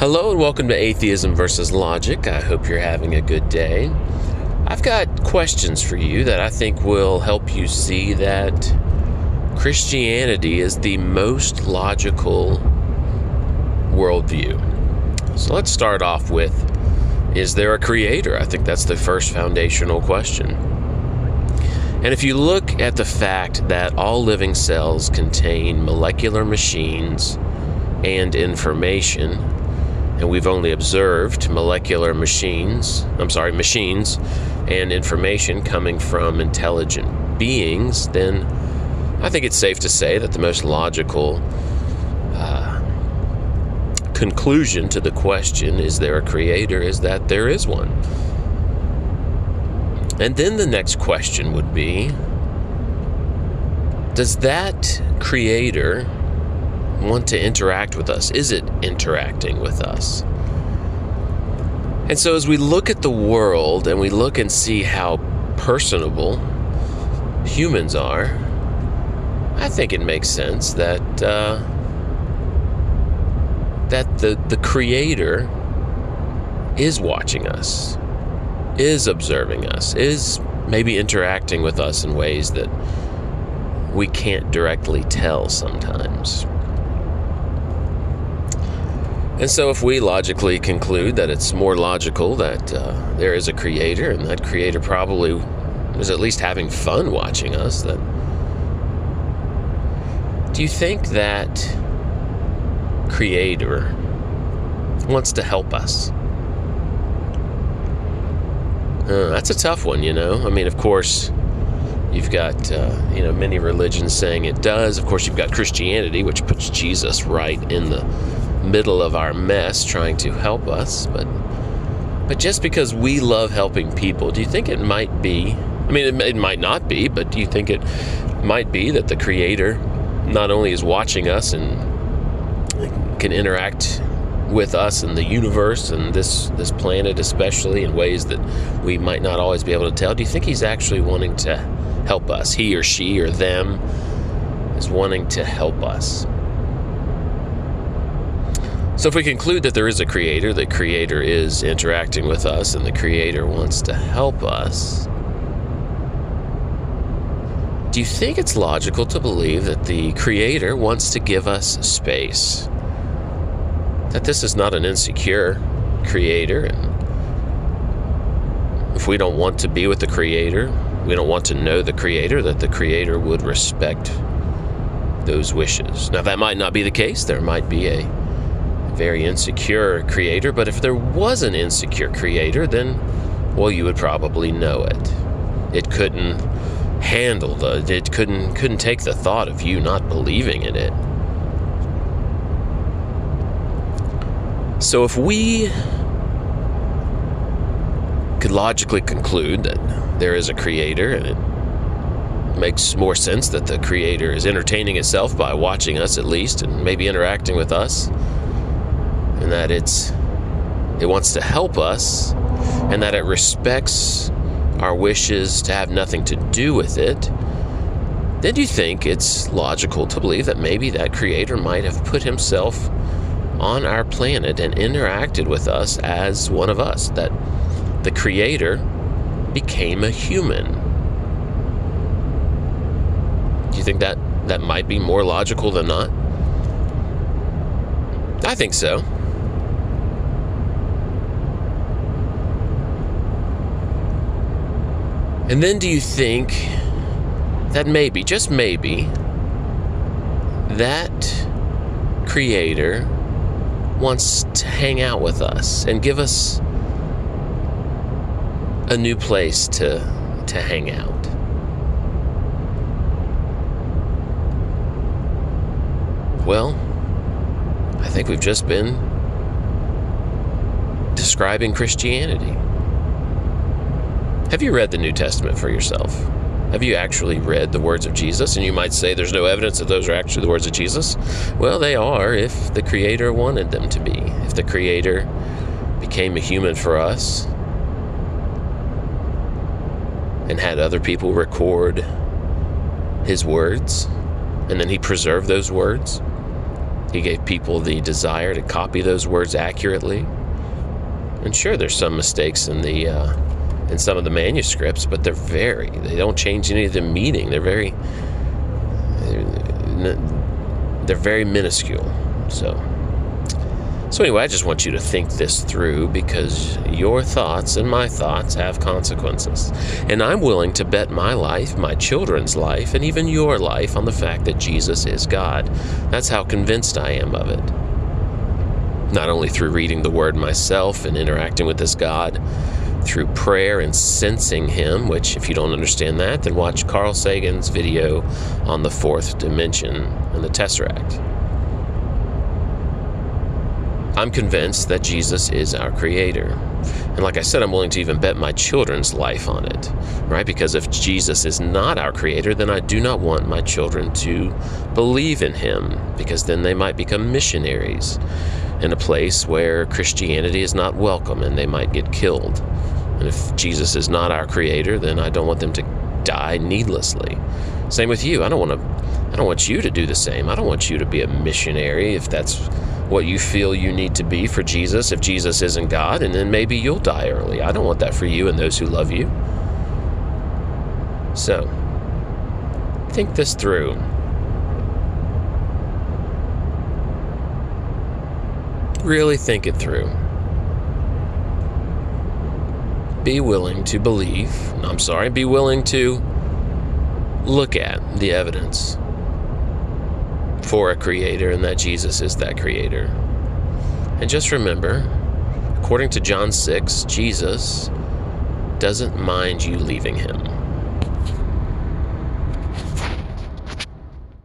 Hello and welcome to Atheism versus Logic. I hope you're having a good day. I've got questions for you that I think will help you see that Christianity is the most logical worldview. So let's start off with, is there a creator? I think that's the first foundational question. And if you look at the fact that all living cells contain molecular machines and information, and we've only observed machines and information coming from intelligent beings, then I think it's safe to say that the most logical conclusion to the question, is there a creator, is that there is one. And then the next question would be, does that creator want to interact with us? Is it interacting with us? And so as we look at the world and we look and see how personable humans are, I think it makes sense that the creator is watching us, is observing us, is maybe interacting with us in ways that we can't directly tell sometimes. And so if we logically conclude that it's more logical that there is a creator, and that creator probably was at least having fun watching us, then do you think that creator wants to help us? That's a tough one, I mean, of course, you've got, many religions saying it does. Of course, you've got Christianity, which puts Jesus right in the middle of our mess, trying to help us. But just because we love helping people, do you think it might be, it might not be, but do you think it might be that the creator not only is watching us and can interact with us in the universe and this planet especially in ways that we might not always be able to tell? Do you think he's actually wanting to help us? He or she or them is wanting to help us. So if we conclude that there is a creator, the creator is interacting with us, and the creator wants to help us, do you think it's logical to believe that the creator wants to give us space? That this is not an insecure creator, and if we don't want to be with the creator, we don't want to know the creator, that the creator would respect those wishes. Now, that might not be the case. There might be a very insecure creator, but if there was an insecure creator, then, well, you would probably know it. It couldn't handle it couldn't take the thought of you not believing in it. So if we could logically conclude that there is a creator, and it makes more sense that the creator is entertaining itself by watching us at least, and maybe interacting with us, and that it wants to help us, and that it respects our wishes to have nothing to do with it, then do you think it's logical to believe that maybe that creator might have put himself on our planet and interacted with us as one of us, that the creator became a human? Do you think that might be more logical than not? I think so. And then do you think that maybe, just maybe, that creator wants to hang out with us and give us a new place to hang out? Well, I think we've just been describing Christianity. Have you read the New Testament for yourself? Have you actually read the words of Jesus? And you might say there's no evidence that those are actually the words of Jesus. Well, they are if the Creator wanted them to be. If the Creator became a human for us and had other people record his words, and then he preserved those words, He gave people the desire to copy those words accurately. And sure, there's some mistakes in some of the manuscripts, but they don't change any of the meaning. They're very minuscule. So anyway, I just want you to think this through, because your thoughts and my thoughts have consequences. And I'm willing to bet my life, my children's life, and even your life on the fact that Jesus is God. That's how convinced I am of it. Not only through reading the Word myself and interacting with this God, through prayer and sensing Him, which if you don't understand that, then watch Carl Sagan's video on the fourth dimension and the Tesseract. I'm convinced that Jesus is our Creator. And like I said, I'm willing to even bet my children's life on it, right? Because if Jesus is not our Creator, then I do not want my children to believe in Him, because then they might become missionaries in a place where Christianity is not welcome and they might get killed. And if Jesus is not our Creator, then I don't want them to die needlessly. Same with you. I don't want you to do the same. I don't want you to be a missionary if that's what you feel you need to be for Jesus, if Jesus isn't God, and then maybe you'll die early. I don't want that for you and those who love you. So, think this through. Really think it through. Be willing to be willing to look at the evidence for a Creator, and that Jesus is that Creator. And just remember, according to John 6, Jesus doesn't mind you leaving Him.